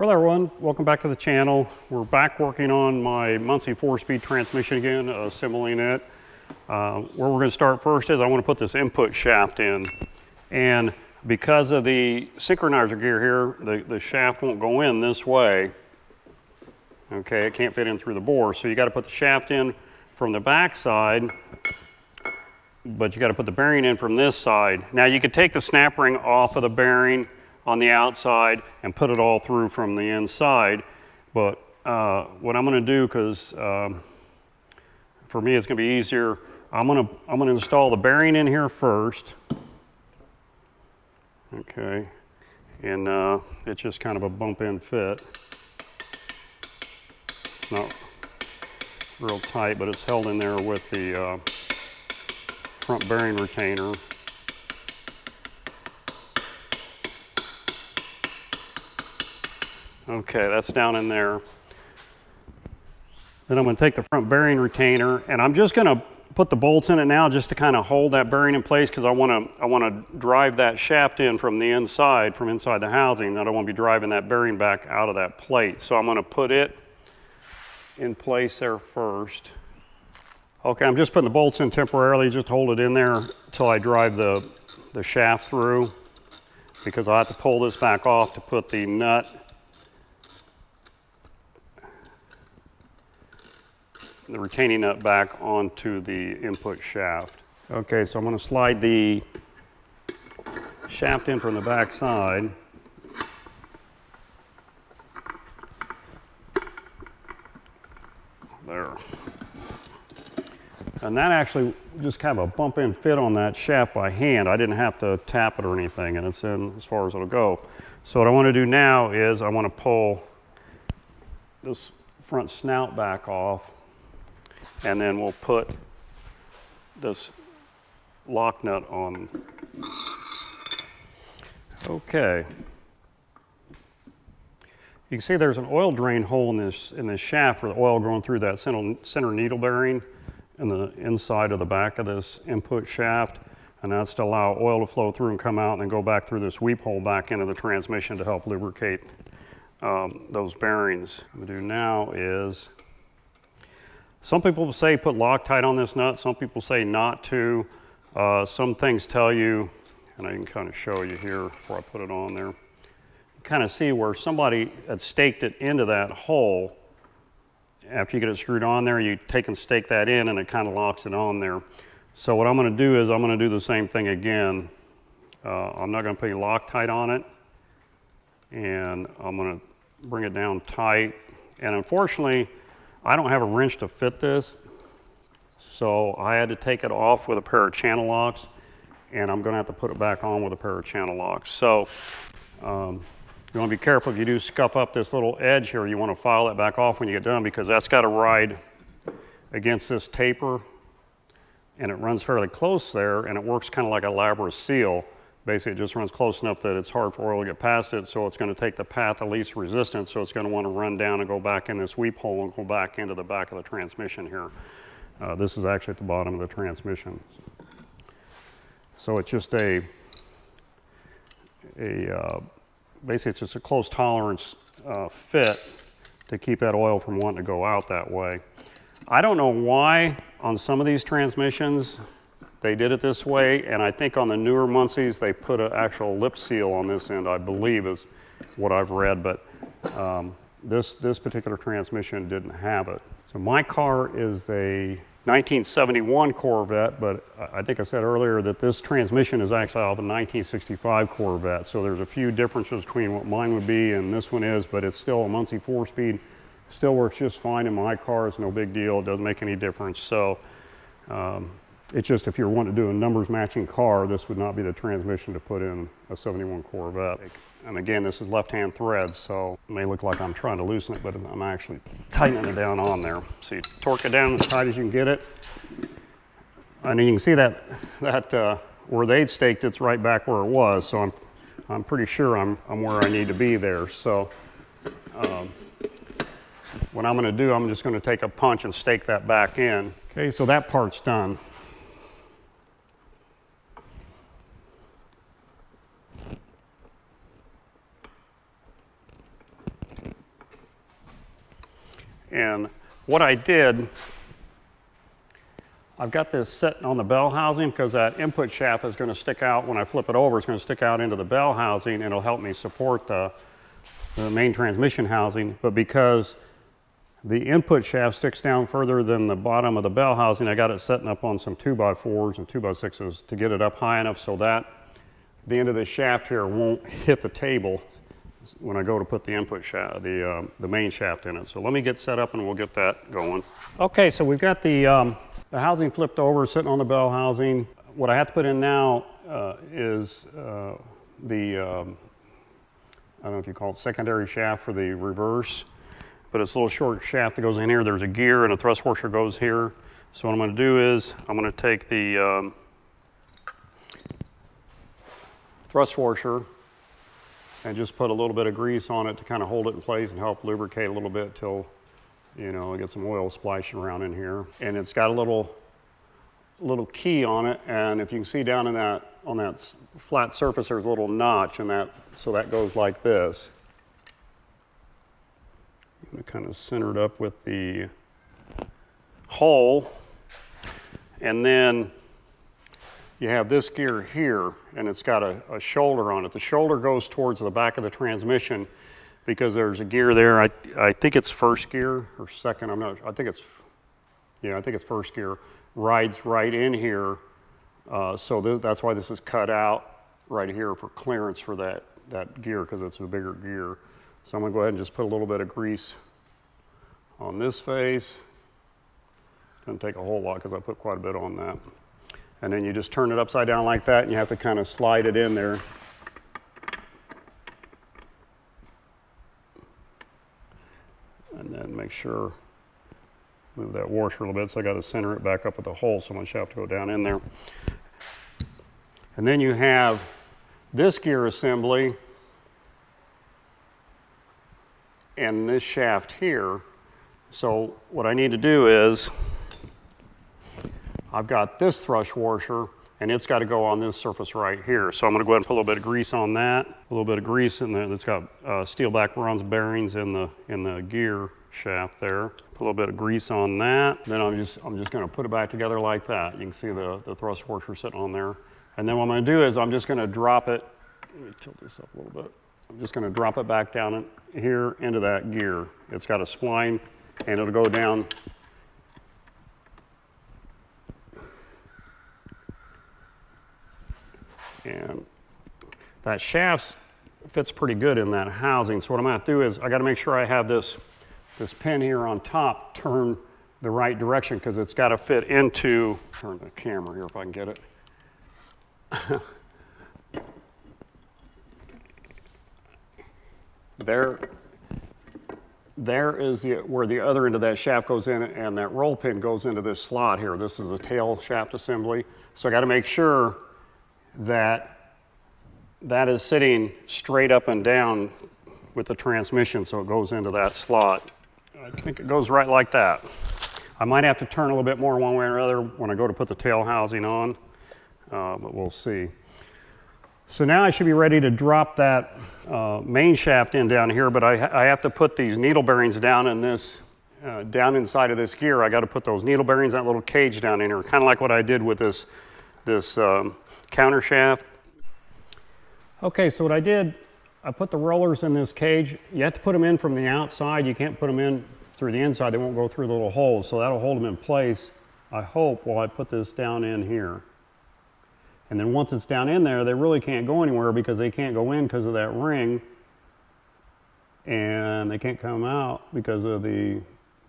Hello everyone, welcome back to the channel. We're back working on my Muncie 4-speed transmission again, assembling it. Where we're going to start first is I want to put this input shaft in. And because of the synchronizer gear here, the shaft won't go in this way. Okay, it can't fit in through the bore, so you got to put the shaft in from the back side, but you got to put the bearing in from this side. Now you could take the snap ring off of the bearing on the outside and put it all through from the inside, but what I'm going to do, because for me it's going to be easier, I'm going to install the bearing in here first. Okay, and it's just kind of a bump in fit. It's not real tight, but it's held in there with the front bearing retainer. Okay, that's down in there. Then I'm going to take the front bearing retainer, and I'm just going to put the bolts in it now just to kind of hold that bearing in place, because I want to drive that shaft in from the inside, from inside the housing. I don't want to be driving that bearing back out of that plate. So I'm going to put it in place there first. Okay, I'm just putting the bolts in temporarily, just hold it in there until I drive the shaft through, because I'll have to pull this back off to put the nut, the retaining nut, back onto the input shaft. Okay, so I'm going to slide the shaft in from the back side. There. And that actually just kind of a bump in fit on that shaft by hand. I didn't have to tap it or anything, and it's in as far as it'll go. So what I want to do now is I want to pull this front snout back off, and then we'll put this lock nut on. Okay. You can see there's an oil drain hole in this shaft for the oil going through that center needle bearing in the inside of the back of this input shaft, and that's to allow oil to flow through and come out and then go back through this weep hole back into the transmission to help lubricate those bearings. What I'm going to do now is, some people say put Loctite on this nut, some people say not to. Some things tell you, and I can kind of show you here before I put it on there, you kind of see where somebody had staked it into that hole. After you get it screwed on there, you take and stake that in, and it kind of locks it on there. So what I'm going to do is I'm going to do the same thing again. I'm not going to put any Loctite on it, and I'm going to bring it down tight. And unfortunately, I don't have a wrench to fit this, so I had to take it off with a pair of channel locks, and I'm going to have to put it back on with a pair of channel locks. So you want to be careful if you do scuff up this little edge here. You want to file it back off when you get done, because that's got to ride against this taper, and it runs fairly close there, and it works kind of like a Labrador seal. Basically, it just runs close enough that it's hard for oil to get past it, so it's going to take the path of least resistance, so it's going to want to run down and go back in this weep hole and go back into the back of the transmission here. This is actually at the bottom of the transmission. So it's just basically it's just a close tolerance fit to keep that oil from wanting to go out that way. I don't know why on some of these transmissions they did it this way, and I think on the newer Muncies they put an actual lip seal on this end, I believe is what I've read, but this particular transmission didn't have it. So my car is a 1971 Corvette, but I think I said earlier that this transmission is actually out of a 1965 Corvette, so there's a few differences between what mine would be and this one is, but it's still a Muncie 4-speed. Still works just fine in my car. It's no big deal. It doesn't make any difference. So it's just, if you're wanting to do a numbers matching car, this would not be the transmission to put in a 71 Corvette. And again, this is left-hand thread, so it may look like I'm trying to loosen it, but I'm actually tightening it down on there. So you torque it down as tight as you can get it. And you can see that where they'd staked it's right back where it was, so I'm pretty sure I'm where I need to be there. So what I'm going to do, I'm just going to take a punch and stake that back in. Okay, so that part's done. And what I did, I've got this sitting on the bell housing because that input shaft is going to stick out when I flip it over. It's going to stick out into the bell housing and it'll help me support the main transmission housing. But because the input shaft sticks down further than the bottom of the bell housing, I got it setting up on some 2x4s and 2x6s to get it up high enough so that the end of the shaft here won't hit the table when I go to put the input shaft, the main shaft in it. So let me get set up and we'll get that going. Okay, so we've got the housing flipped over, sitting on the bell housing. What I have to put in now is I don't know if you call it secondary shaft for the reverse, but it's a little short shaft that goes in here. There's a gear and a thrust washer goes here. So what I'm going to do is I'm going to take the thrust washer and just put a little bit of grease on it to kind of hold it in place and help lubricate a little bit till, you know, I get some oil splashing around in here. And it's got a little key on it, and if you can see down in that, on that flat surface, there's a little notch, and so that goes like this. And kind of centered up with the hole, and then you have this gear here, and it's got a shoulder on it. The shoulder goes towards the back of the transmission because there's a gear there. I think it's first gear or second. I'm not. I think it's first gear. Rides right in here, so that's why this is cut out right here for clearance for that gear because it's a bigger gear. So I'm going to go ahead and just put a little bit of grease on this face. Doesn't take a whole lot because I put quite a bit on that. And then you just turn it upside down like that, and you have to kind of slide it in there. And then make sure, move that washer a little bit, so I got to center it back up with the hole so much I have to go down in there. And then you have this gear assembly and this shaft here. So what I need to do is, I've got this thrust washer and it's got to go on this surface right here. So I'm going to go ahead and put a little bit of grease on that. A little bit of grease in there that's got steel back bronze bearings in the gear shaft there. Put a little bit of grease on that. Then I'm just going to put it back together like that. You can see the thrust washer sitting on there. And then what I'm going to do is I'm just going to drop it. Let me tilt this up a little bit. I'm just going to drop it back down here into that gear. It's got a spline and it'll go down. And that shaft fits pretty good in that housing. So what I'm going to do is I got to make sure I have this pin here on top turn the right direction because it's got to fit into, turn the camera here if I can get it. There is where the other end of that shaft goes in, and that roll pin goes into this slot here. This is a tail shaft assembly. So I got to make sure that is sitting straight up and down with the transmission, so it goes into that slot. I think it goes right like that. I might have to turn a little bit more one way or another when I go to put the tail housing on, but we'll see. So now I should be ready to drop that main shaft in down here, but I have to put these needle bearings down in this, down inside of this gear. I got to put those needle bearings, that little cage down in here, kind of like what I did with this counter shaft. Okay, so what I did, I put the rollers in this cage. You have to put them in from the outside. You can't put them in through the inside. They won't go through the little holes, so that'll hold them in place, I hope, while I put this down in here. And then once it's down in there, they really can't go anywhere because they can't go in because of that ring, and they can't come out because of the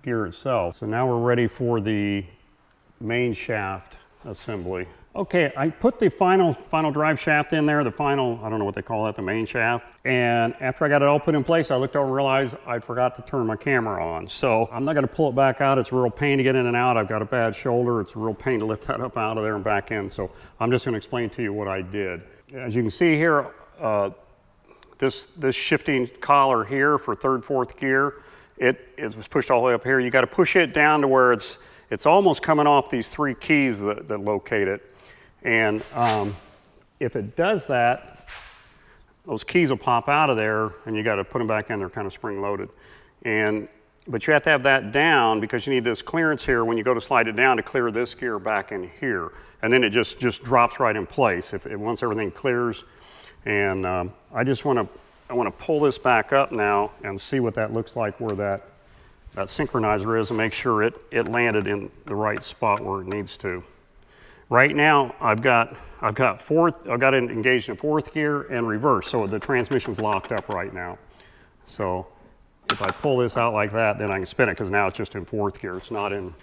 gear itself. So now we're ready for the main shaft assembly. Okay, I put the final drive shaft in there, I don't know what they call that, the main shaft. And after I got it all put in place, I looked over and realized I forgot to turn my camera on. So I'm not gonna pull it back out. It's a real pain to get in and out. I've got a bad shoulder. It's a real pain to lift that up out of there and back in. So I'm just gonna explain to you what I did. As you can see here, this shifting collar here for third, fourth gear, it was pushed all the way up here. You gotta push it down to where it's almost coming off these three keys that locate it. And if it does that, those keys will pop out of there and you got to put them back in. They're kind of spring loaded. And But you have to have that down because you need this clearance here when you go to slide it down to clear this gear back in here. And then it just drops right in place once everything clears. And I want to pull this back up now and see what that looks like where that synchronizer is and make sure it landed in the right spot where it needs to. Right now I've got it engaged in fourth gear and reverse, so the transmission's locked up right now. So if I pull this out like that, then I can spin it because now it's just in fourth gear. It's not in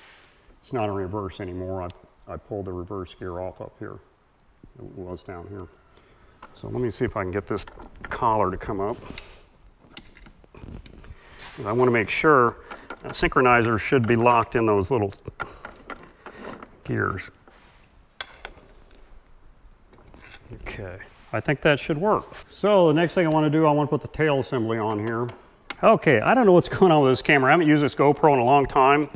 reverse anymore. I pulled the reverse gear off up here. It was down here. So let me see if I can get this collar to come up. I want to make sure that synchronizer should be locked in those little gears. Okay, I think that should work. So the next thing I want to do, I want to put the tail assembly on here. Okay, I don't know what's going on with this camera. I haven't used this GoPro in a long time,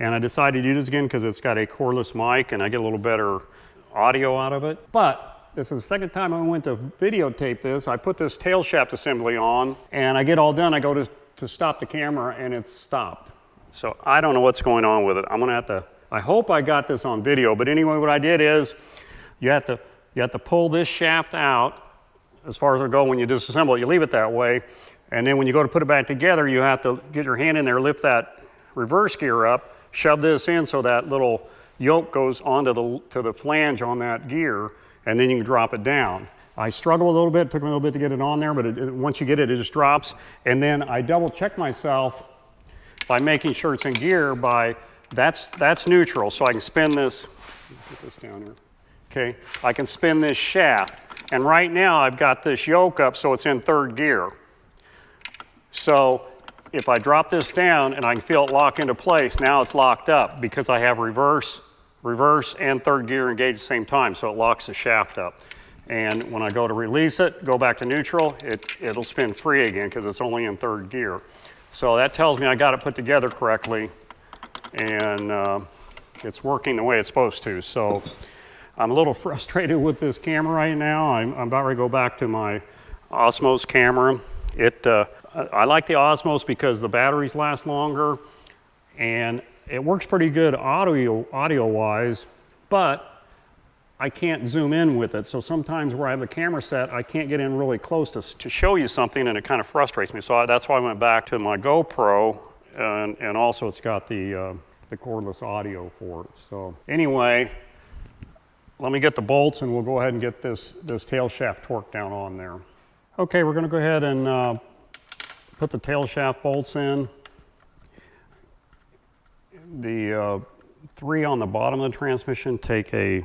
and I decided to use this again because it's got a cordless mic and I get a little better audio out of it. But this is the second time I went to videotape this. I put this tail shaft assembly on and I get all done. I go to stop the camera and it's stopped. So I don't know what's going on with it. I'm gonna have to, I hope I got this on video, but anyway, what I did is you have to pull this shaft out as far as it'll go when you disassemble it. You leave it that way. And then when you go to put it back together, you have to get your hand in there, lift that reverse gear up, shove this in so that little yoke goes onto the flange on that gear, and then you can drop it down. I struggled a little bit, it took me a little bit to get it on there, but once you get it, it just drops. And then I double check myself by making sure it's in gear that's neutral, so I can spin this, put this down here. Okay, I can spin this shaft. And right now I've got this yoke up so it's in third gear. So if I drop this down and I can feel it lock into place, now it's locked up because I have reverse and third gear engaged at the same time, so it locks the shaft up. And when I go to release it, go back to neutral, it'll spin free again because it's only in third gear. So that tells me I got it put together correctly and it's working the way it's supposed to. So I'm a little frustrated with this camera right now. I'm about ready to go back to my Osmos camera. I like the Osmos because the batteries last longer and it works pretty good audio-wise, but I can't zoom in with it. So sometimes where I have a camera set, I can't get in really close to show you something and it kind of frustrates me. So that's why I went back to my GoPro and also it's got the cordless audio for it. So anyway, let me get the bolts and we'll go ahead and get this tail shaft torqued down on there. Okay, we're going to go ahead and put the tail shaft bolts in. The three on the bottom of the transmission take a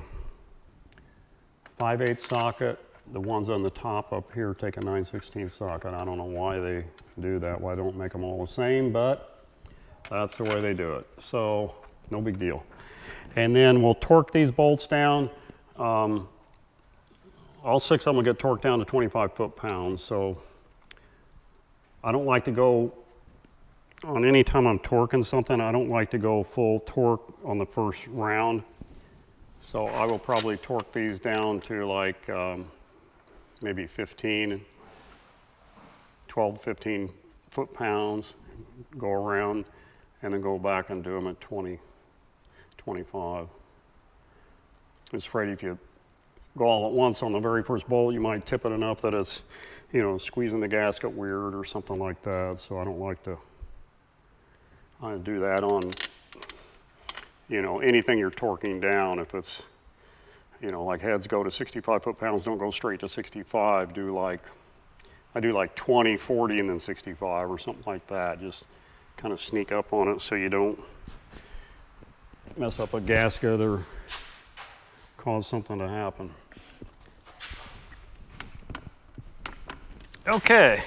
5/8 socket. The ones on the top up here take a 9/16 socket. I don't know why they do that, why they don't make them all the same, but that's the way they do it. So no big deal. And then we'll torque these bolts down. All six of them will get torqued down to 25 foot-pounds. So I don't like to go, on any time I'm torquing something, I don't like to go full torque on the first round. So I will probably torque these down to like maybe 12, 15 foot-pounds, go around, and then go back and do them at 20, 25. I'm afraid if you go all at once on the very first bolt, you might tip it enough that it's, you know, squeezing the gasket weird or something like that. So I don't like to do that on, you know, anything you're torquing down. If it's, you know, like heads go to 65 foot-pounds, don't go straight to 65. I do like 20, 40, and then 65 or something like that. Just kind of sneak up on it so you don't mess up a gasket or cause something to happen. Okay,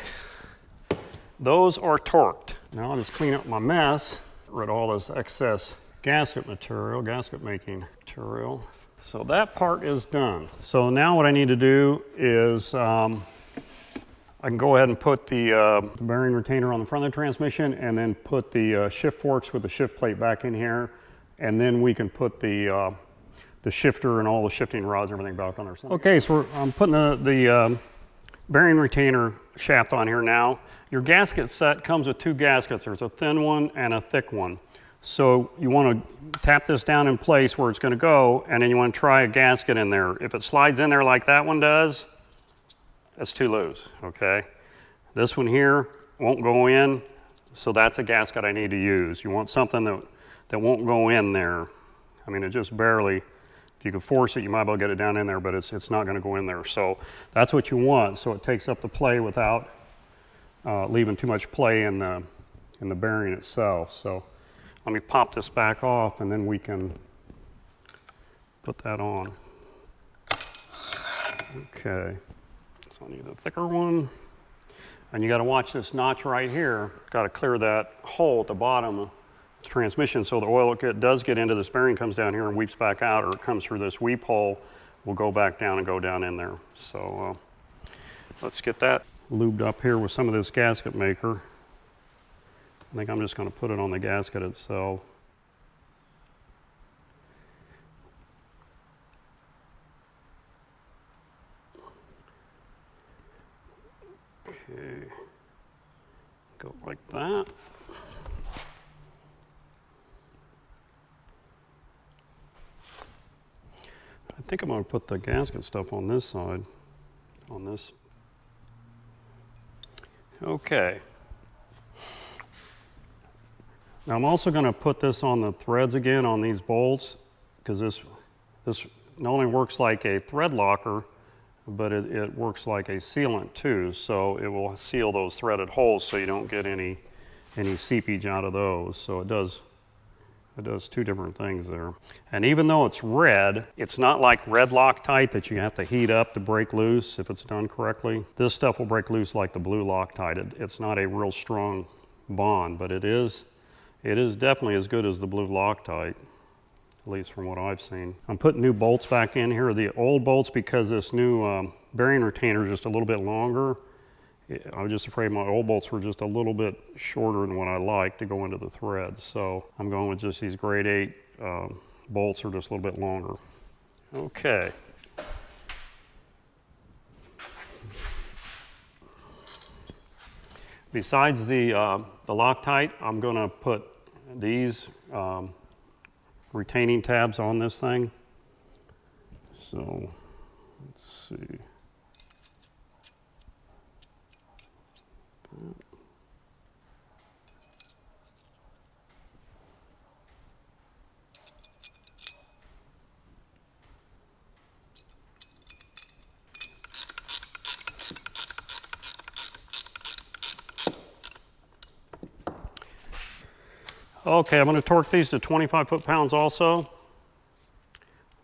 those are torqued. Now I'll just clean up my mess, rid of all this excess gasket making material. So that part is done. So now what I need to do is I can go ahead and put the bearing retainer on the front of the transmission and then put the shift forks with the shift plate back in here, and then we can put the shifter and all the shifting rods and everything back on there. Okay, so I'm putting the bearing retainer shaft on here now. Your gasket set comes with two gaskets. There's a thin one and a thick one. So you want to tap this down in place where it's going to go, and then you want to try a gasket in there. If it slides in there like that one does, that's too loose, okay? This one here won't go in, so that's a gasket I need to use. You want something that won't go in there. I mean, it just barely, if you can force it, you might be able to get it down in there, but it's not going to go in there. So that's what you want, so it takes up the play without leaving too much play in the bearing itself. So let me pop this back off, and then we can put that on. Okay, so I need a thicker one. And you got to watch this notch right here. Got to clear that hole at the bottom of the transmission so the oil does get into this bearing, comes down here and weeps back out, or it comes through this weep hole, will go back down and go down in there. So let's get that lubed up here with some of this gasket maker. I think I'm just going to put it on the gasket itself. Okay, go like that. I think I'm going to put the gasket stuff on this side, on this. Okay. Now I'm also going to put this on the threads again on these bolts, because this not only works like a thread locker, but it works like a sealant too. So it will seal those threaded holes so you don't get any seepage out of those. So it does two different things there. And even though it's red, it's not like red Loctite that you have to heat up to break loose if it's done correctly. This stuff will break loose like the blue Loctite. It's not a real strong bond, but it is definitely as good as the blue Loctite, at least from what I've seen. I'm putting new bolts back in here. The old bolts, because this new bearing retainer is just a little bit longer, I was just afraid my old bolts were just a little bit shorter than what I like to go into the threads. So I'm going with just these grade 8 bolts are just a little bit longer. Okay. Besides the Loctite, I'm going to put these retaining tabs on this thing. So let's see. Okay, I'm going to torque these to 25 foot-pounds also.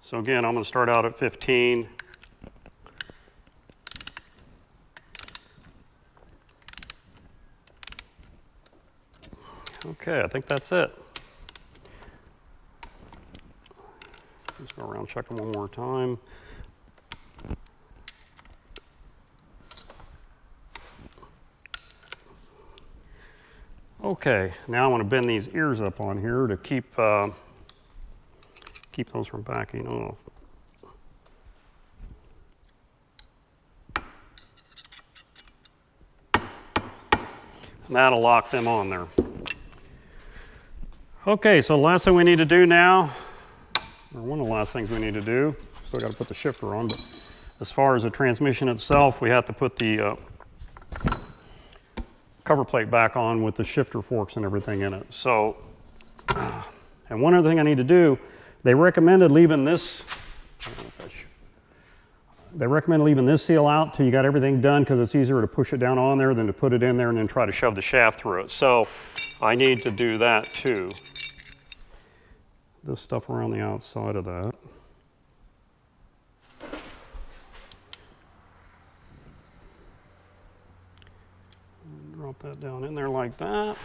So again, I'm going to start out at 15. Okay, I think that's it. Just go around, check them one more time. Okay, now I want to bend these ears up on here to keep those from backing off. And that'll lock them on there. Okay, so the last thing we need to do now, or one of the last things we need to do, still got to put the shifter on, but as far as the transmission itself, we have to put the cover plate back on with the shifter forks and everything in it. So, and one other thing I need to do, they recommended leaving this seal out till you got everything done, because it's easier to push it down on there than to put it in there and then try to shove the shaft through it. So I need to do that too. This stuff around the outside of that. Drop that down in there like that.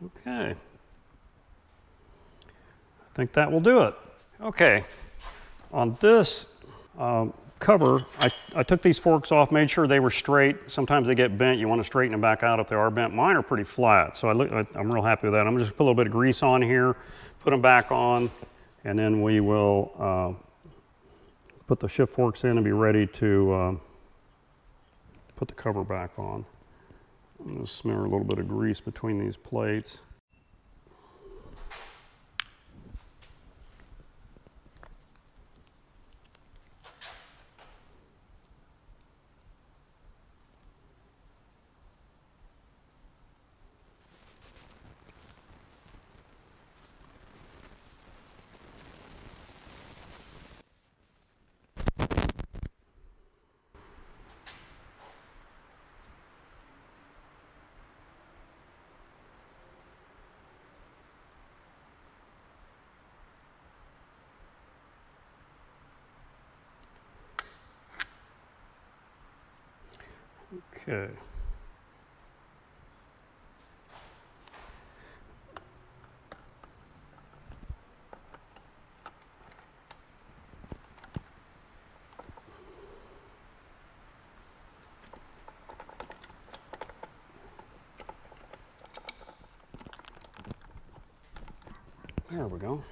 Okay. I think that will do it. Okay. On this cover, I took these forks off, made sure they were straight. Sometimes they get bent. You want to straighten them back out if they are bent. Mine are pretty flat, so I'm real happy with that. I'm just going to put a little bit of grease on here, put them back on, and then we will put put the shift forks in and be ready to put the cover back on. I'm going to smear a little bit of grease between these plates. Okay. There we go.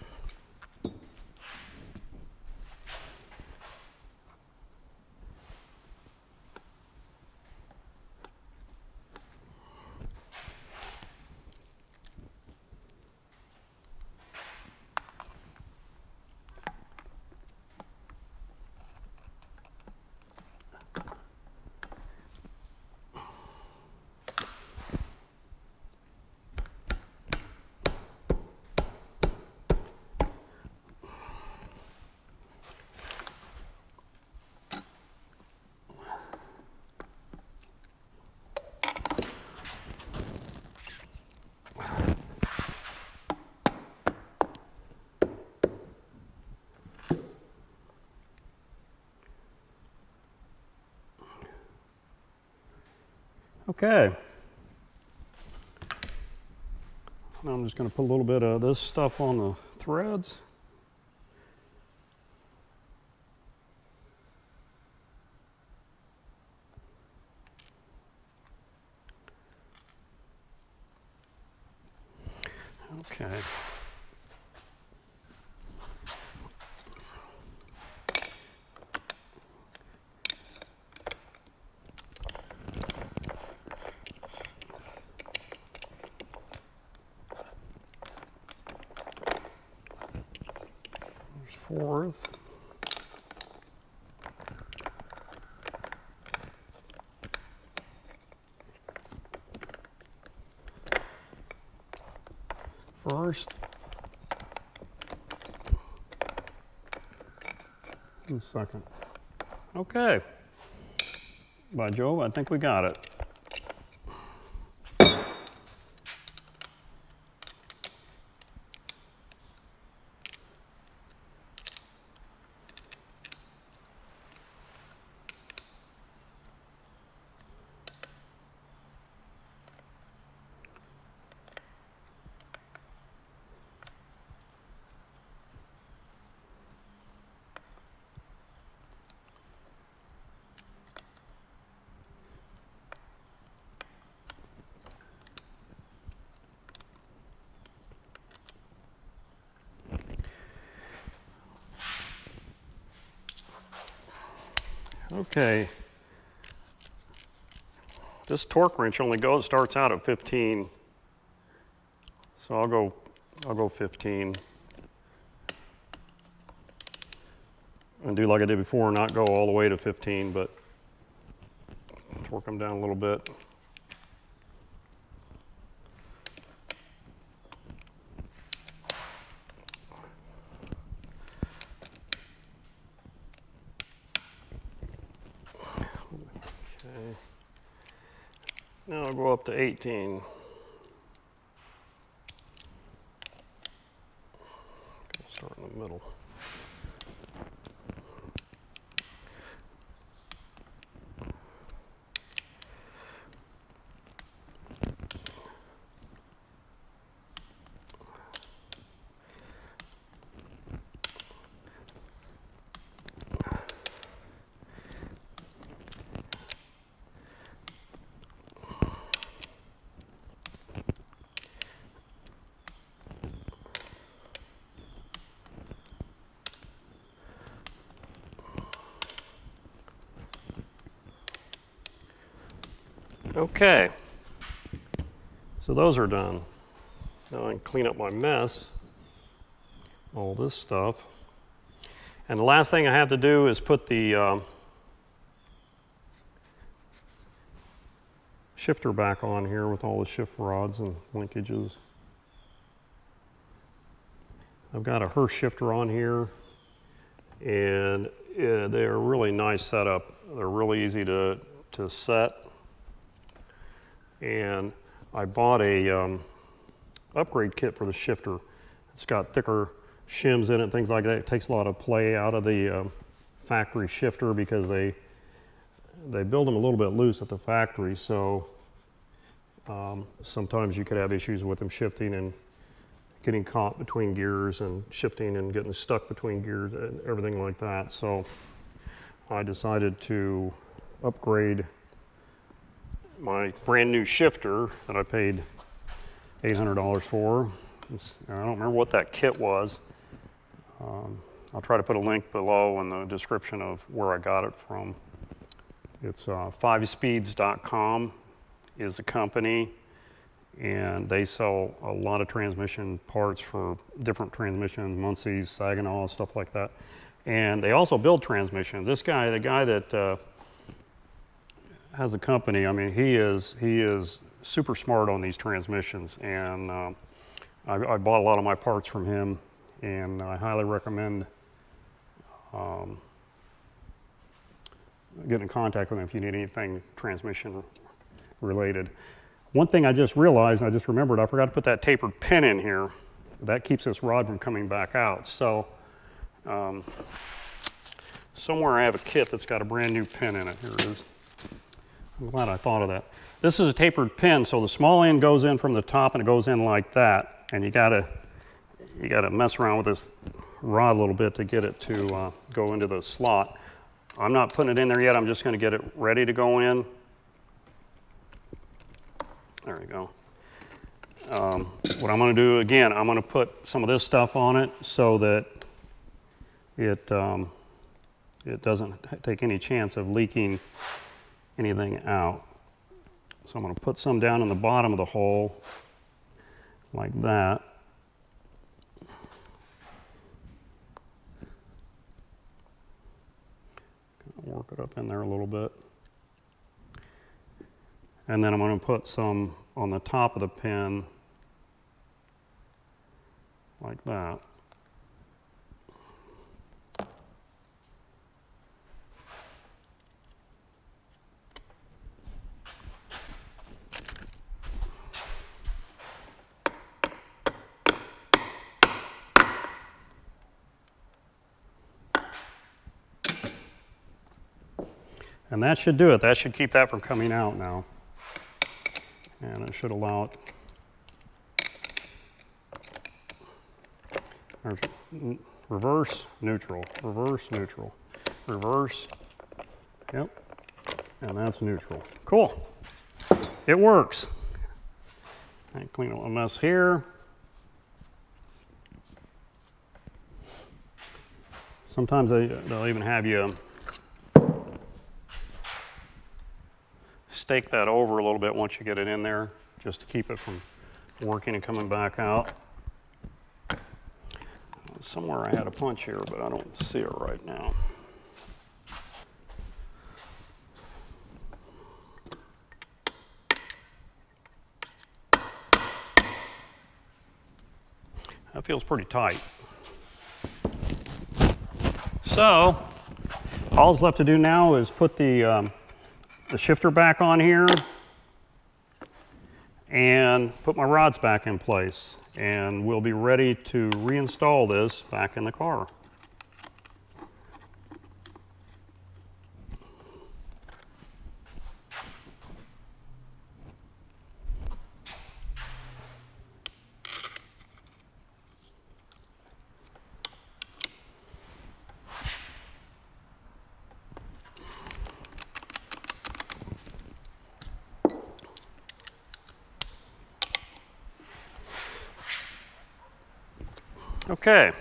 Okay. Now I'm just going to put a little bit of this stuff on the threads. Okay. Fourth. First. And second. Okay. By Jove, I think we got it. Okay, this torque wrench only starts out at 15, so I'll go 15 and do like I did before, not go all the way to 15, but torque them down a little bit. Okay. Now I'll go up to 18. Start in the middle. Okay, so those are done. Now I can clean up my mess, all this stuff. And the last thing I have to do is put the shifter back on here with all the shift rods and linkages. I've got a Hurst shifter on here, and they're a really nice setup. They're really easy to set. And I bought a upgrade kit for the shifter. It's got thicker shims in it, things like that. It takes a lot of play out of the factory shifter because they build them a little bit loose at the factory, so sometimes you could have issues with them shifting and getting caught between gears and shifting and getting stuck between gears and everything like that. So I decided to upgrade my brand new shifter that I paid $800 for. I don't remember what that kit was. I'll try to put a link below in the description of where I got it from. It's 5speeds.com is the company, and they sell a lot of transmission parts for different transmissions, Muncie, Saginaw, stuff like that. And they also build transmissions. This guy, the guy that has a company, I mean, he is super smart on these transmissions, and I bought a lot of my parts from him, and I highly recommend getting in contact with him if you need anything transmission related. One thing I just realized, and I just remembered, I forgot to put that tapered pin in here. That keeps this rod from coming back out. So somewhere I have a kit that's got a brand new pin in it. Here it is. I'm glad I thought of that. This is a tapered pin, so the small end goes in from the top and it goes in like that. And you gotta mess around with this rod a little bit to get it to go into the slot. I'm not putting it in there yet. I'm just going to get it ready to go in. There we go. What I'm going to do again, I'm going to put some of this stuff on it so that it doesn't take any chance of leaking anything out. So I'm going to put some down in the bottom of the hole like that. Work it up in there a little bit. And then I'm going to put some on the top of the pin like that. And that should do it. That should keep that from coming out now. And it should allow it. There's reverse, neutral, reverse, neutral, reverse. Yep. And that's neutral. Cool. It works. I clean up a mess here. Sometimes they'll even have you stake that over a little bit once you get it in there, just to keep it from working and coming back out. Somewhere I had a punch here, but I don't see it right now. That feels pretty tight. So, all that's left to do now is put the shifter back on here and put my rods back in place, and we'll be ready to reinstall this back in the car. Okay,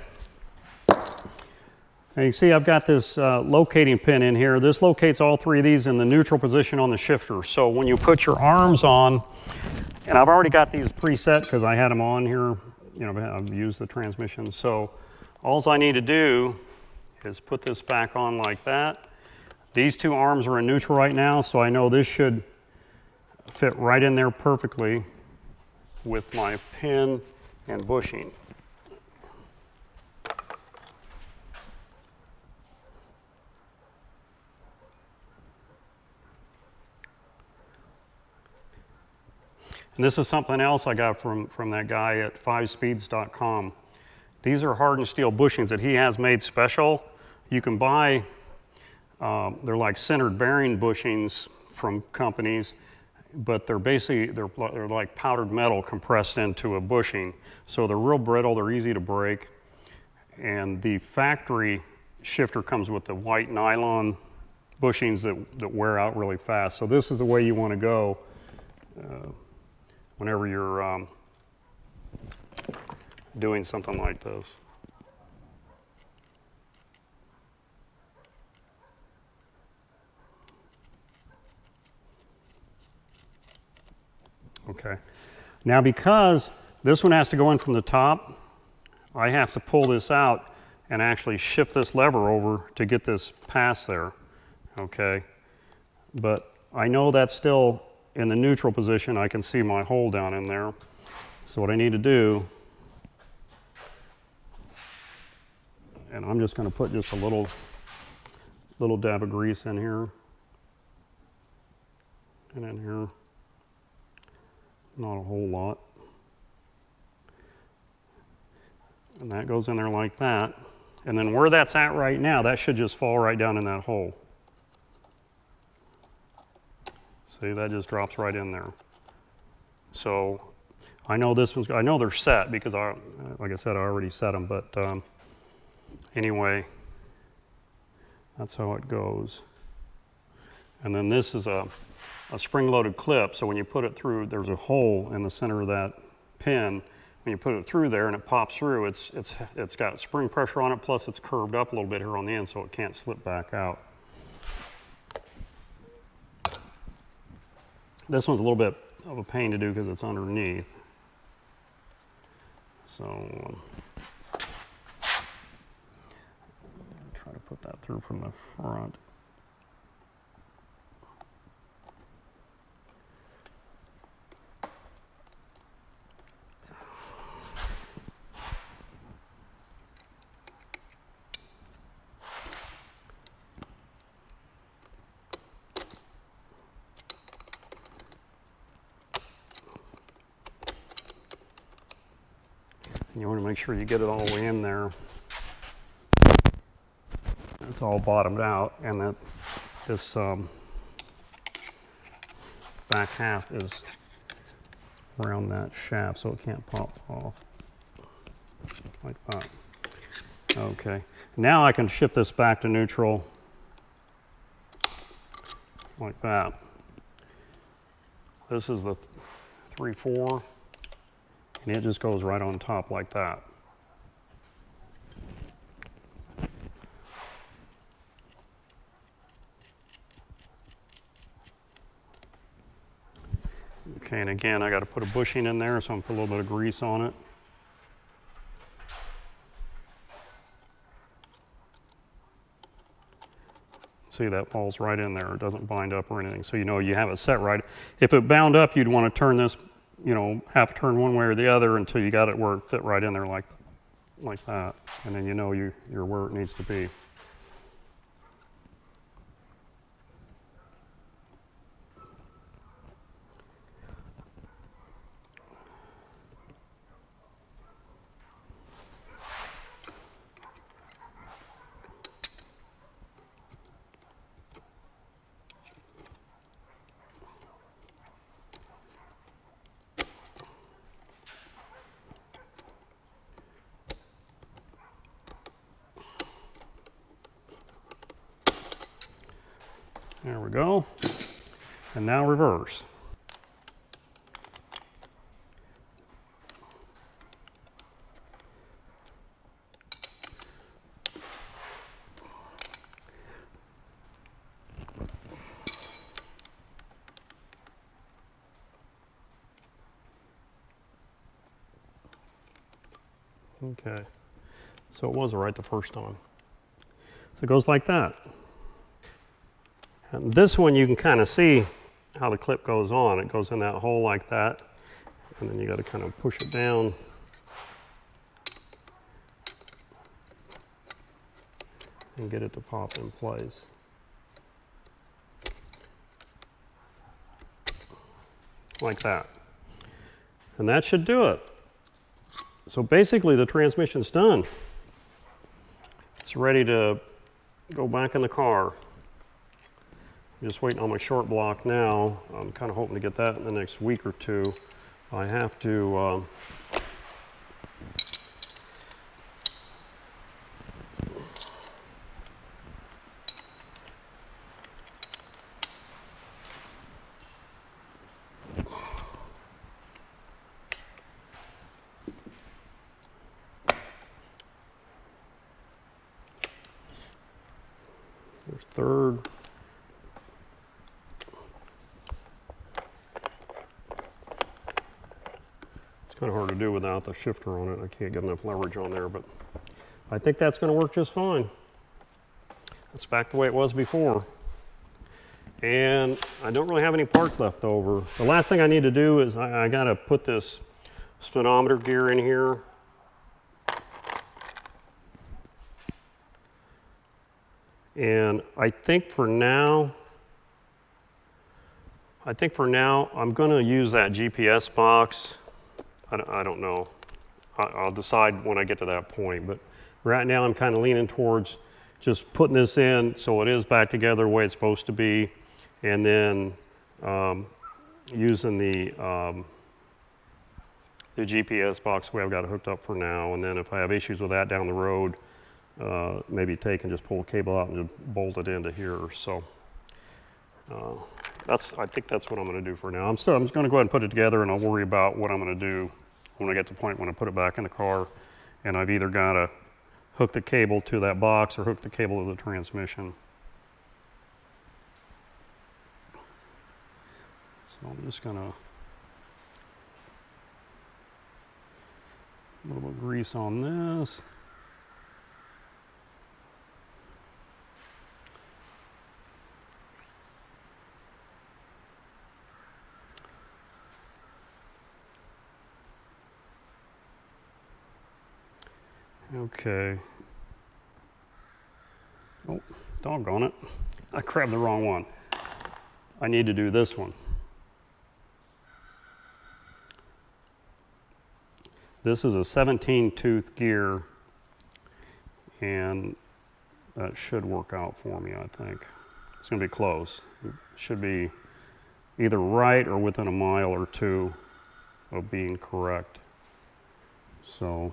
Now you can see I've got this locating pin in here. This locates all three of these in the neutral position on the shifter. So when you put your arms on, and I've already got these preset because I had them on here, you know, I've used the transmission. So all I need to do is put this back on like that. These two arms are in neutral right now, so I know this should fit right in there perfectly with my pin and bushing. And this is something else I got from that guy at 5speeds.com. These are hardened steel bushings that he has made special. You can buy, they're like centered bearing bushings from companies, but they're basically, they're like powdered metal compressed into a bushing. So they're real brittle, they're easy to break. And the factory shifter comes with the white nylon bushings that wear out really fast. So this is the way you want to go whenever you're doing something like this. Okay. Now because this one has to go in from the top, I have to pull this out and actually shift this lever over to get this past there. Okay. But I know that's still in the neutral position. I can see my hole down in there. So what I need to do, and I'm just going to put just a little dab of grease in here and in here. Not a whole lot. And that goes in there like that. And then where that's at right now, that should just fall right down in that hole. See, that just drops right in there. So I know this one's, I know they're set because like I said, I already set them, but anyway, that's how it goes. And then this is a spring-loaded clip, so when you put it through, there's a hole in the center of that pin. When you put it through there and it pops through, it's got spring pressure on it, plus it's curved up a little bit here on the end so it can't slip back out. This one's a little bit of a pain to do because it's underneath. So try to put that through from the front. You want to make sure you get it all the way in there. It's all bottomed out, and that this back half is around that shaft, so it can't pop off like that. Okay, now I can shift this back to neutral like that. This is the 3/4. And it just goes right on top like that. Okay, and again, I got to put a bushing in there, so I'm going to put a little bit of grease on it. See, that falls right in there. It doesn't bind up or anything, so you know you have it set right. If it bound up, you'd want to turn this, you know, half turn one way or the other until you got it where it fit right in there like that. And then you know you're where it needs to be. There we go. And now reverse. Okay, so it was right the first time. So it goes like that. And this one you can kind of see how the clip goes on. It goes in that hole like that, and then you got to kind of push it down. And get it to pop in place. Like that. And that should do it. So basically the transmission's done. It's ready to go back in the car. I'm just waiting on my short block now. I'm kind of hoping to get that in the next week or two. I have to there's third. It's kind of hard to do without the shifter on it. I can't get enough leverage on there, but I think that's going to work just fine. It's back the way it was before. And I don't really have any parts left over. The last thing I need to do is I got to put this speedometer gear in here. And I think for now I'm going to use that GPS box. I don't know. I'll decide when I get to that point. But right now I'm kind of leaning towards just putting this in so it is back together the way it's supposed to be. And then using the GPS box the way I've got it hooked up for now. And then if I have issues with that down the road, maybe take and just pull a cable out and just bolt it into here. So I think that's what I'm going to do for now. I'm just going to go ahead and put it together, and I'll worry about what I'm going to do when I get to the point when I put it back in the car. And I've either got to hook the cable to that box or hook the cable to the transmission. So I'm just going to a little bit of grease on this. Okay. Oh, doggone it. I grabbed the wrong one. I need to do this one. This is a 17-tooth gear, and that should work out for me, I think. It's going to be close. It should be either right or within a mile or two of being correct. So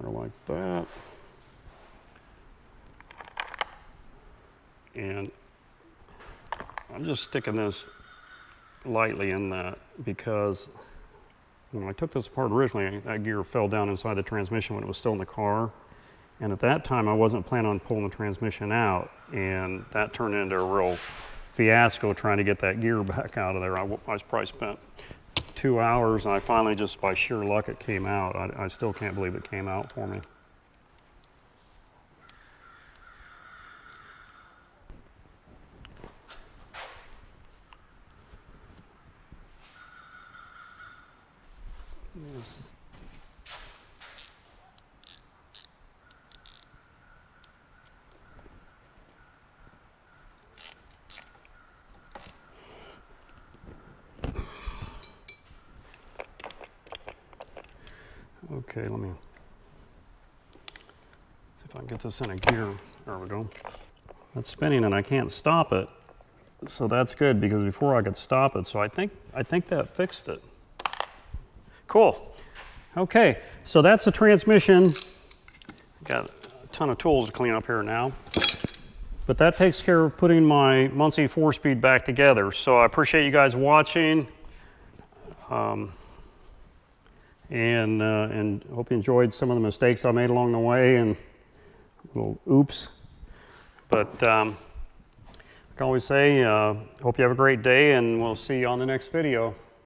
like that. And I'm just sticking this lightly in that because when I took this apart originally, that gear fell down inside the transmission when it was still in the car. And at that time, I wasn't planning on pulling the transmission out. And that turned into a real fiasco trying to get that gear back out of there. I probably spent 2 hours, and I finally, just by sheer luck, it came out. I still can't believe it came out for me. Okay, let me see if I can get this in a gear. There we go. That's spinning and I can't stop it. So that's good because before I could stop it. So I think that fixed it. Cool. Okay, so that's the transmission. Got a ton of tools to clean up here now. But that takes care of putting my Muncie 4-speed back together. So I appreciate you guys watching. And hope you enjoyed some of the mistakes I made along the way, and Little oops. But like I always say, hope you have a great day, and we'll see you on the next video.